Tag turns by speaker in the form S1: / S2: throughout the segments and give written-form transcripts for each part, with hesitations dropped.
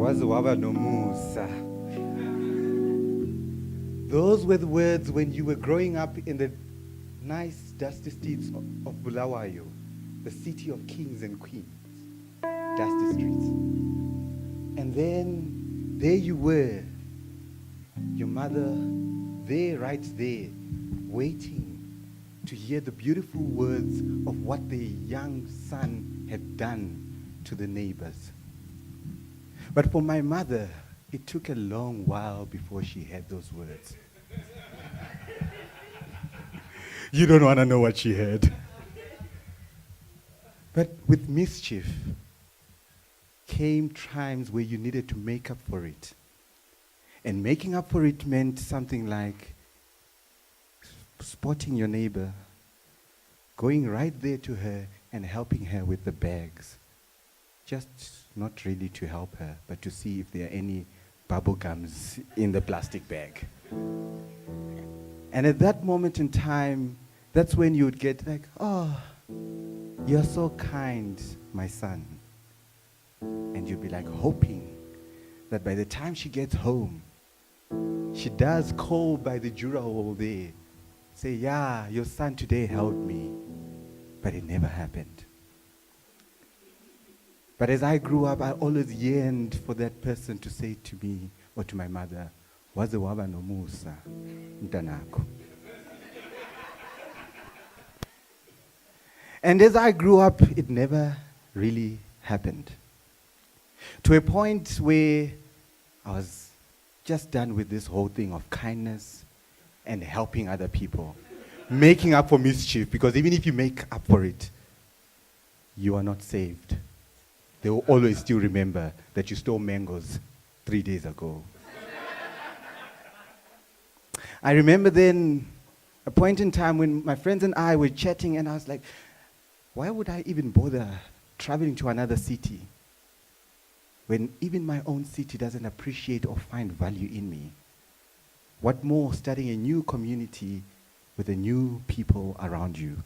S1: Waze waba nomusa. Those were the words when you were growing up in the nice dusty streets of Bulawayo, the city of kings and queens. Dusty streets. And then there you were, your mother there, right there, waiting to hear the beautiful words of what their young son had done to the neighbors. But for my mother, it took a long while before she heard those words. You don't want to know what she heard. But with mischief came times where you needed to make up for it. And making up for it meant something like spotting your neighbor, going right there to her and helping her with the bags. Just not really to help her, but to see if there are any bubble gums in the plastic bag. And at that moment in time, that's when you would get like, oh, you're so kind, my son. And you'd be like hoping that by the time she gets home, she does call by the juror hole there, say, yeah, your son today helped me. But it never happened. But as I grew up, I always yearned for that person to say to me or to my mother, waze waba nomusa, mtanako. And as I grew up, it never really happened. To a point where I was just done with this whole thing of kindness and helping other people, making up for mischief, because even if you make up for it, you are not saved. They will always still remember that you stole mangoes 3 days ago. I remember then a point in time when my friends and I were chatting, and I was like, why would I even bother traveling to another city when even my own city doesn't appreciate or find value in me? What more starting a new community with the new people around you?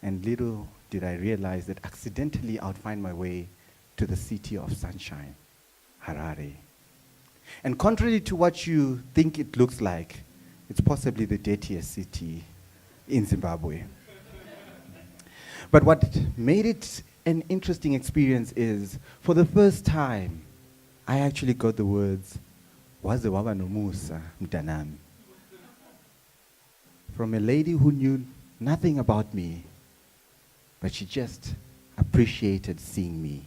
S1: And little did I realize that accidentally I would find my way to the city of sunshine, Harare. And contrary to what you think it looks like, it's possibly the dirtiest city in Zimbabwe. But what made it an interesting experience is, for the first time, I actually got the words, waze waba nomusa, mtanami, from a lady who knew nothing about me, but she just appreciated seeing me.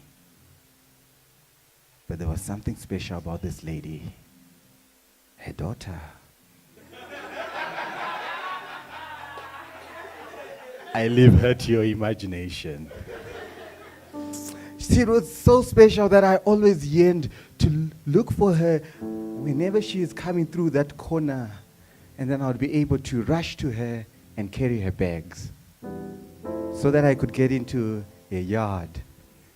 S1: But there was something special about this lady, her daughter. I leave her to your imagination. See, it was so special that I always yearned to look for her whenever she is coming through that corner, and then I would be able to rush to her and carry her bags so that I could get into a yard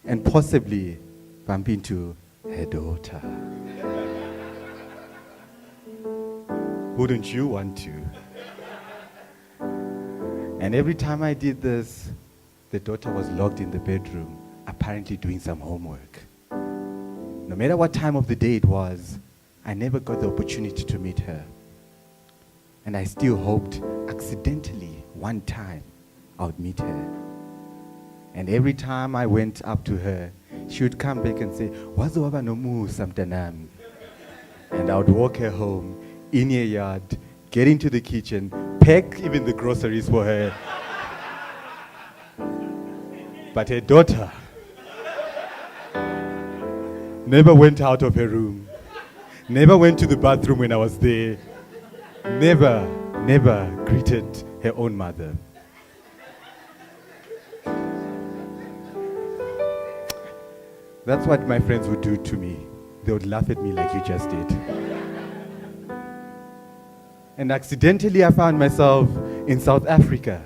S1: and possibly bump into her daughter. Wouldn't you want to? And every time I did this, the daughter was locked in the bedroom, apparently doing some homework. No matter what time of the day it was, I never got the opportunity to meet her. And I still hoped accidentally one time I would meet her. And every time I went up to her, she would come back and say, waze waba nomusa mtanami. And I would walk her home in her yard, get into the kitchen, pack even the groceries for her. But her daughter never went out of her room, never went to the bathroom when I was there, never greeted her own mother. That's what my friends would do to me. They would laugh at me like you just did. And accidentally I found myself in South Africa.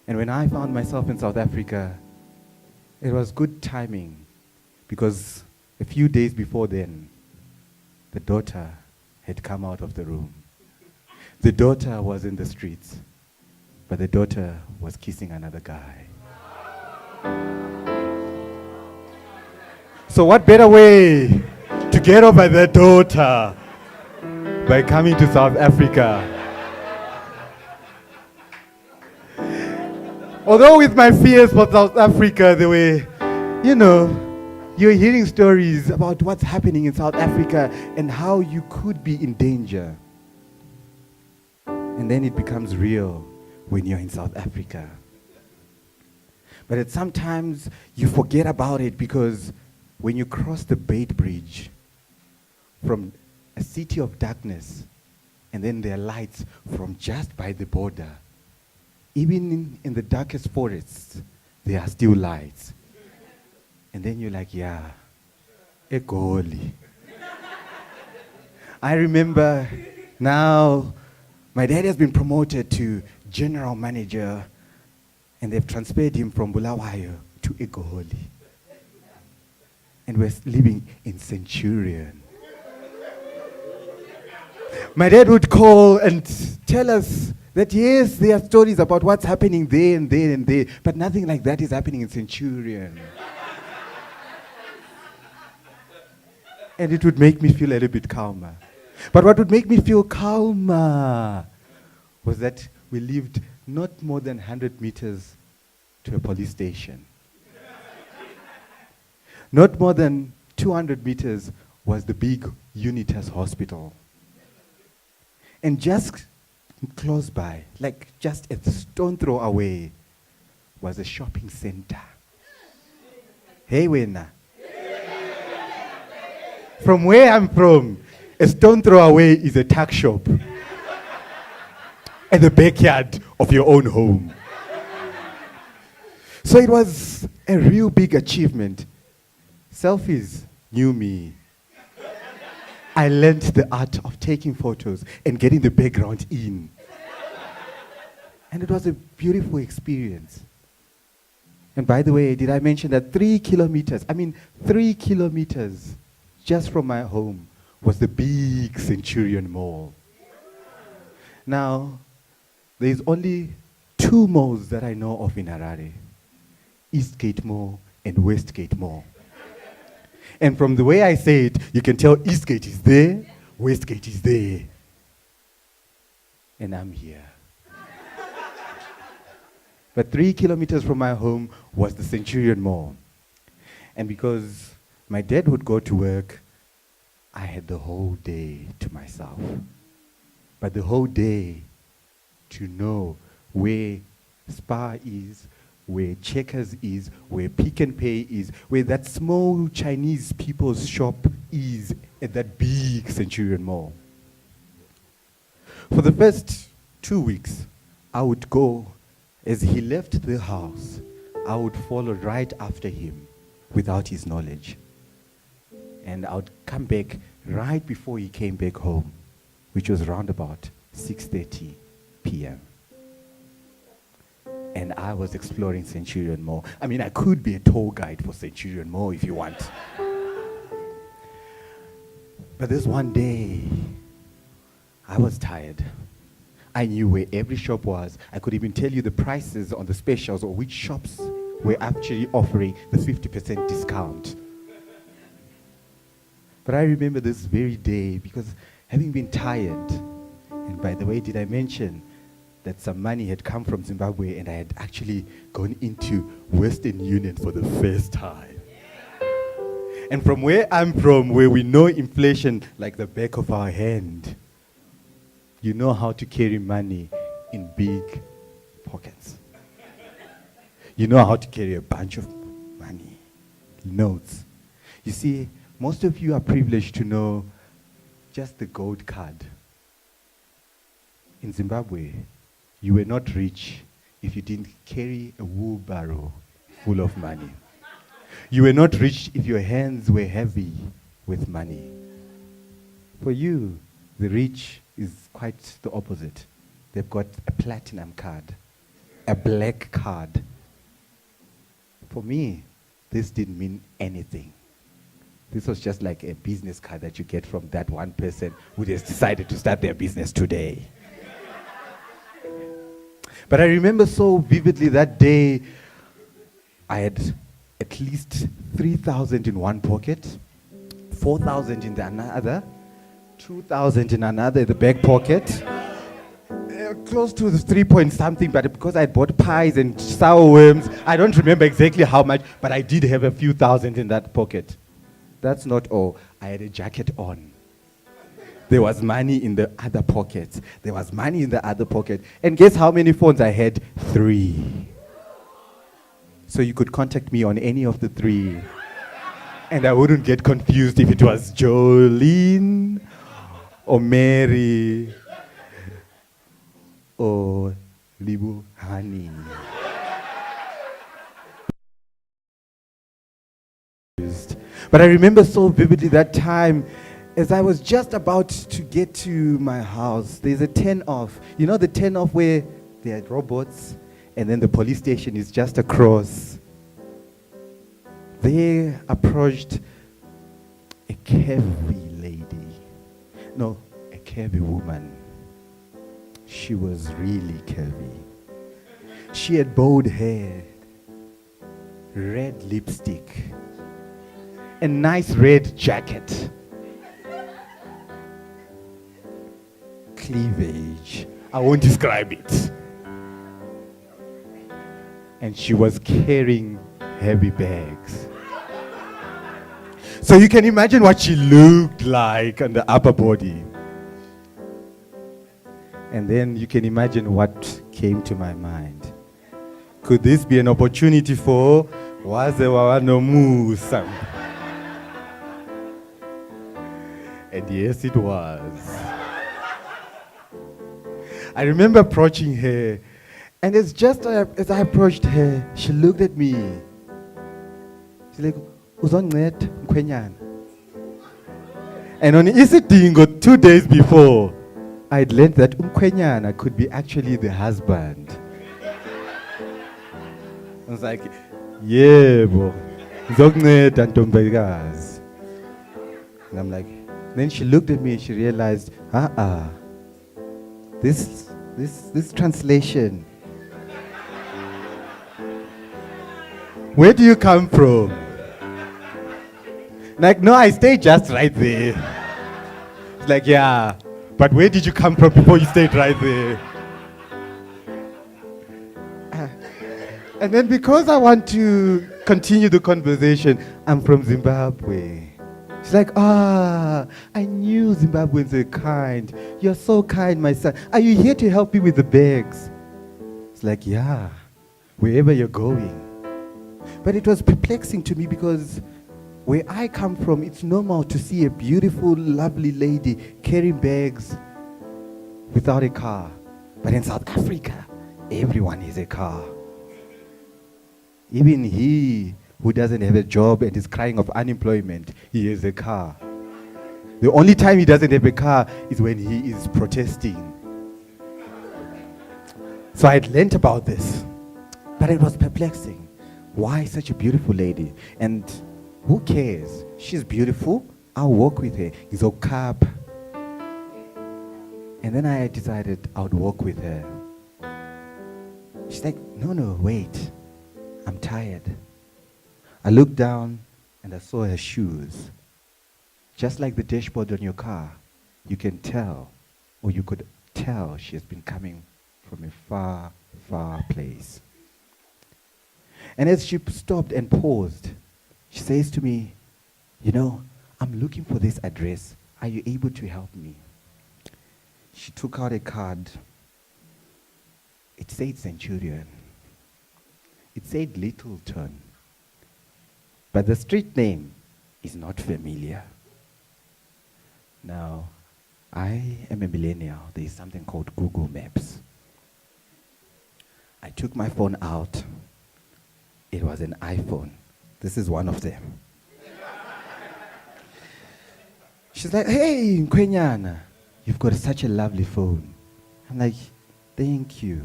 S1: And when I found myself in South Africa, it was good timing, because a few days before then, the daughter had come out of the room. The daughter was in the streets, but the daughter was kissing another guy. So what better way to get over their daughter by coming to South Africa? Although with my fears for South Africa, they were, you're hearing stories about what's happening in South Africa and how you could be in danger. And then it becomes real when you're in South Africa. But sometimes you forget about it, because when you cross the Bait Bridge from a city of darkness, and then there are lights from just by the border, even in the darkest forests, there are still lights. And then you're like, yeah, egoli. I remember now my dad has been promoted to general manager, and they've transferred him from Bulawayo to Egoli. And we're living in Centurion. My dad would call and tell us that yes, there are stories about what's happening there and there and there, but nothing like that is happening in Centurion. And it would make me feel a little bit calmer. But what would make me feel calmer was that we lived not more than 100 meters to a police station. Not more than 200 meters was the big Unitas hospital. And just close by, like just a stone throw away, was a shopping center. Hey, Wena. From where I'm from, a stone throw away is a tuck shop at the backyard of your own home. So it was a real big achievement. Selfies knew me. I learned the art of taking photos and getting the background in. And it was a beautiful experience. And by the way, did I mention that 3 kilometers just from my home was the big Centurion Mall. Now, there's only 2 malls that I know of in Harare: Eastgate Mall and Westgate Mall. And from the way I say it, you can tell Eastgate is there, Westgate is there. And I'm here. But 3 kilometers from my home was the Centurion Mall. And because my dad would go to work, I had the whole day to myself. But the whole day to know where Spar is, where Checkers is, where Pick and Pay is, where that small Chinese people's shop is at that big Centurion Mall. For the first 2 weeks, I would go, as he left the house, I would follow right after him without his knowledge. And I would come back right before he came back home, which was around about 6:30 p.m. And I was exploring Centurion Mall. I mean, I could be a tour guide for Centurion Mall if you want. But this one day, I was tired. I knew where every shop was. I could even tell you the prices on the specials or which shops were actually offering the 50% discount. But I remember this very day because having been tired, and by the way, did I mention that some money had come from Zimbabwe and I had actually gone into Western Union for the first time. And from where I'm from, where we know inflation like the back of our hand, you know how to carry money in big pockets. You know how to carry a bunch of money, notes. You see, most of you are privileged to know just the gold card. In Zimbabwe, you were not rich if you didn't carry a wheelbarrow full of money. You were not rich if your hands were heavy with money. For you, the rich is quite the opposite. They've got a platinum card, a black card. For me, this didn't mean anything. This was just like a business card that you get from that one person who has decided to start their business today. But I remember so vividly that day, I had at least 3,000 in one pocket, 4,000 in the another, 2,000 in another, the back pocket. Close to the 3 point something, but because I bought pies and sour worms, I don't remember exactly how much, but I did have a few thousand in that pocket. That's not all. I had a jacket on. There was money in the other pockets. There was money in the other pocket. And guess how many phones I had? 3. So you could contact me on any of the 3. And I wouldn't get confused if it was Jolene or Mary or Libu Honey. But I remember so vividly that time as I was just about to get to my house. There's a 10 off. You know the 10 off where there are robots and then the police station is just across. There approached a curvy lady. No, a curvy woman. She was really curvy. She had bowed hair, red lipstick, a nice red jacket, cleavage. I won't describe it. And she was carrying heavy bags. So you can imagine what she looked like on the upper body. And then you can imagine what came to my mind. Could this be an opportunity for Waze Musa? And yes, it was. I remember approaching her, and it's just as I approached her, she looked at me. She's like, "Uzonceda mkhwenyana." And on Isidingo 2 days before, I'd learned that umkhwenyana could be actually the husband. I was like, yebo, ngizokunceda ntombakazi. And I'm like, then she looked at me and she realized, this translation. Where do you come from? Like, no, I stayed just right there. It's like, yeah, but where did you come from before you stayed right there? And then because I want to continue the conversation, I'm from Zimbabwe. She's like, I knew Zimbabweans are kind. You're so kind, my son. Are you here to help me with the bags? It's like, yeah, wherever you're going. But it was perplexing to me because where I come from, it's normal to see a beautiful, lovely lady carrying bags without a car. But in South Africa, everyone has a car. Even he who doesn't have a job and is crying of unemployment, he has a car. The only time he doesn't have a car is when he is protesting. So I had learnt about this, but it was perplexing. Why such a beautiful lady? And who cares? She's beautiful. I'll walk with her. He's a cab. And then I decided I would walk with her. She's like, no, wait. I'm tired. I looked down and I saw her shoes. Just like the dashboard on your car, you can tell, or you could tell she has been coming from a far, far place. And as she stopped and paused, she says to me, I'm looking for this address. Are you able to help me? She took out a card. It said Centurion. It said Littleton. But the street name is not familiar. Now, I am a millennial. There is something called Google Maps. I took my phone out. It was an iPhone. This is one of them. She's like, hey, Nkwenyana, you've got such a lovely phone. I'm like, thank you.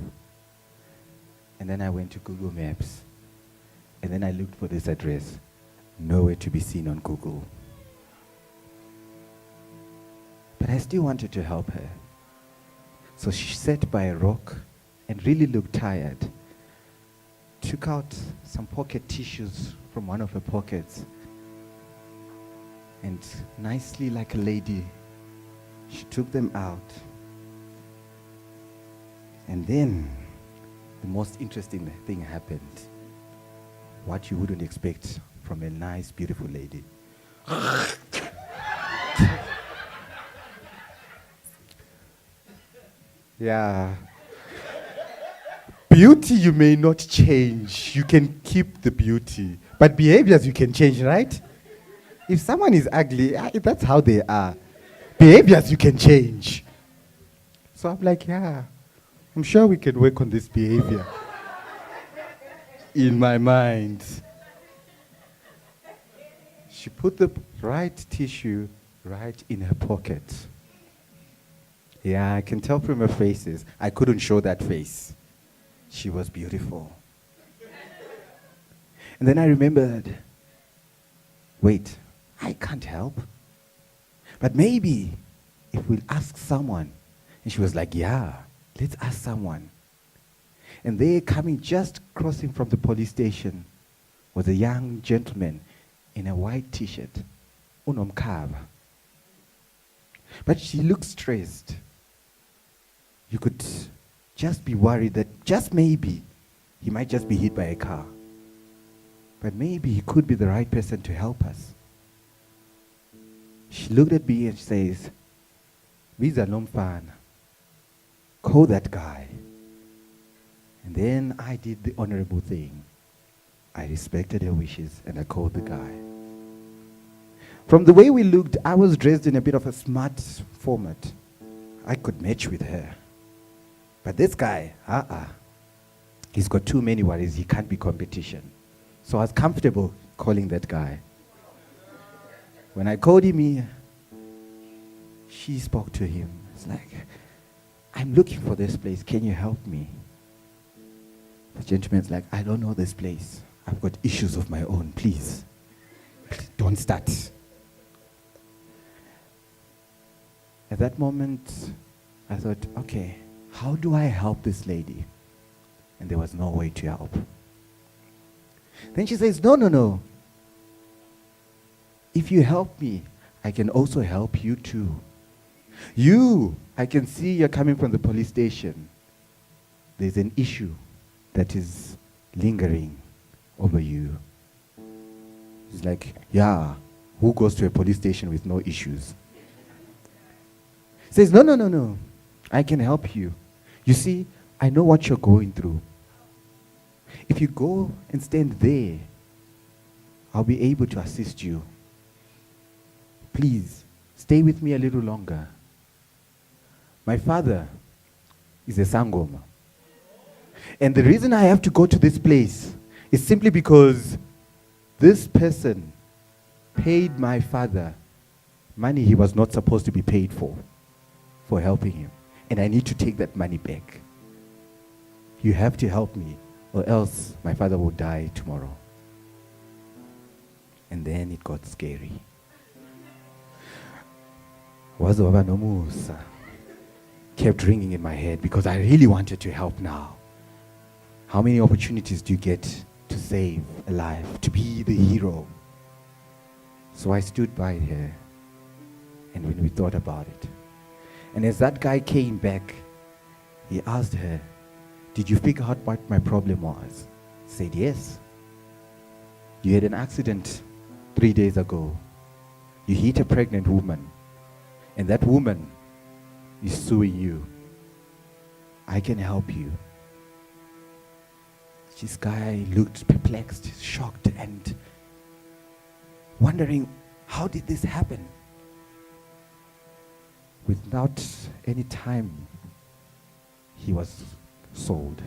S1: And then I went to Google Maps. And then I looked for this address. Nowhere to be seen on Google. But I still wanted to help her. So she sat by a rock and really looked tired. Took out some pocket tissues from one of her pockets. And nicely, like a lady, she took them out. And then the most interesting thing happened. What you wouldn't expect from a nice, beautiful lady. Yeah. Beauty you may not change. You can keep the beauty. But behaviors you can change, right? If someone is ugly, that's how they are. Behaviors you can change. So I'm like, yeah, I'm sure we can work on this behavior. In my mind. She put the right tissue right in her pocket. Yeah, I can tell from her faces. I couldn't show that face. She was beautiful. And then I remembered, wait, I can't help. But maybe if we'll ask someone. And she was like, yeah, let's ask someone. And there, coming, just crossing from the police station, was a young gentleman in a white t-shirt, unomkhaba. But she looked stressed. You could just be worried that just maybe he might just be hit by a car. But maybe he could be the right person to help us. She looked at me and she says, Visa Lomfana, call that guy. And then I did the honorable thing. I respected her wishes and I called the guy. From the way we looked, I was dressed in a bit of a smart format. I could match with her. But this guy, he's got too many worries. He can't be competition. So I was comfortable calling that guy. When I called him, she spoke to him. It's like, I'm looking for this place. Can you help me? The gentleman's like, I don't know this place. I've got issues of my own. Please don't start. At that moment, I thought, okay, how do I help this lady? And there was no way to help. Then she says, no. If you help me, I can also help you too. I can see you're coming from the police station. There's an issue that is lingering over you. It's like, yeah, who goes to a police station with no issues? Says, no. I can help you. You see, I know what you're going through. If you go and stand there, I'll be able to assist you. Please, stay with me a little longer. My father is a Sangoma. And the reason I have to go to this place is simply because this person paid my father money he was not supposed to be paid for helping him. And I need to take that money back. You have to help me, or else my father will die tomorrow. And then it got scary. Wazobaba nomusa kept ringing in my head because I really wanted to help now. How many opportunities do you get to save a life, to be the hero? So I stood by her, and when we thought about it, and as that guy came back, he asked her, did you figure out what my problem was? Said, yes. You had an accident 3 days ago. You hit a pregnant woman, and that woman is suing you. I can help you. This guy looked perplexed, shocked, and wondering, how did this happen? Without any time, he was sold.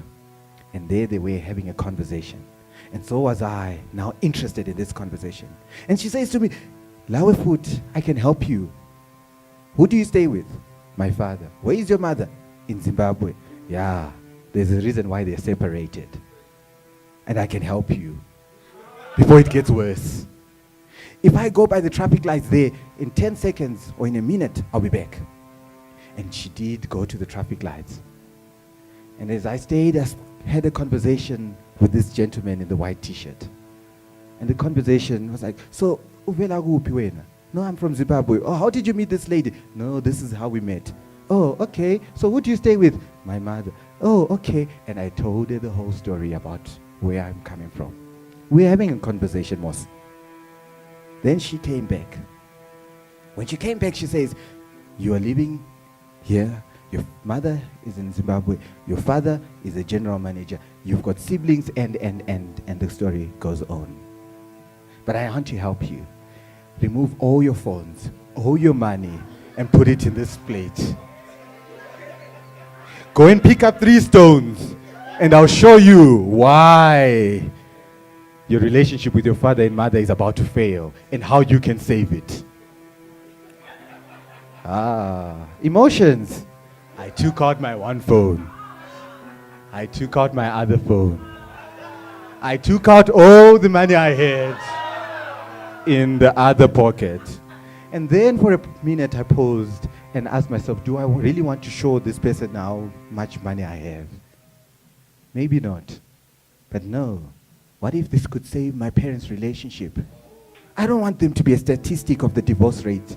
S1: And there they were having a conversation. And so was I, now interested in this conversation. And she says to me, Lawefoot, I can help you. Who do you stay with? My father. Where is your mother? In Zimbabwe. Yeah, there's a reason why they're separated. And I can help you before it gets worse. If I go by the traffic lights there, in 10 seconds or in a minute, I'll be back. And she did go to the traffic lights. And as I stayed, I had a conversation with this gentleman in the white t-shirt. And the conversation was like, so, uvela kuphi wena? No, I'm from Zimbabwe. Oh, how did you meet this lady? No, this is how we met. Oh, okay. So who do you stay with? My mother. Oh, okay. And I told her the whole story about where I'm coming from. We're having a conversation, Moss. Then she came back. When she came back, she says, you are living here. Your mother is in Zimbabwe. Your father is a general manager. You've got siblings, and the story goes on. But I want to help you. Remove all your phones, all your money, and put it in this plate. Go and pick up 3 stones, and I'll show you why your relationship with your father and mother is about to fail, and how you can save it. Emotions. I took out my one phone. I took out my other phone. I took out all the money I had in the other pocket. And then for a minute I paused and asked myself, do I really want to show this person how much money I have? Maybe not. But no. What if this could save my parents' relationship? I don't want them to be a statistic of the divorce rate.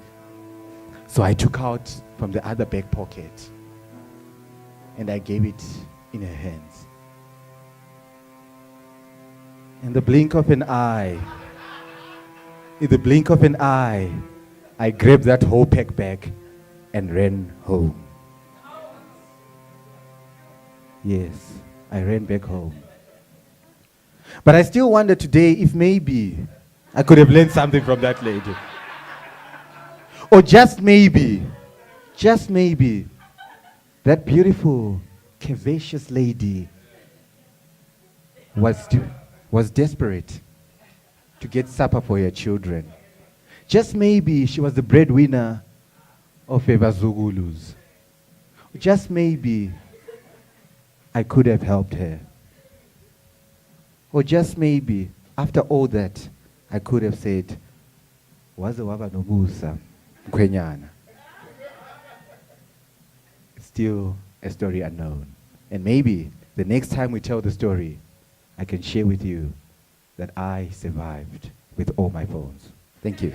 S1: So I took out from the other back pocket and I gave it in her hands. In the blink of an eye, I grabbed that whole pack bag and ran home. Yes, I ran back home. But I still wonder today if maybe I could have learned something from that lady. Or just maybe, that beautiful, curvaceous lady was desperate to get supper for her children. Just maybe she was the breadwinner of her Bazugulus. Just maybe I could have helped her. Or just maybe, after all that, I could have said, waze waba nobusa, mkhwenyana. It's still a story unknown. And maybe the next time we tell the story, I can share with you that I survived with all my phones. Thank you.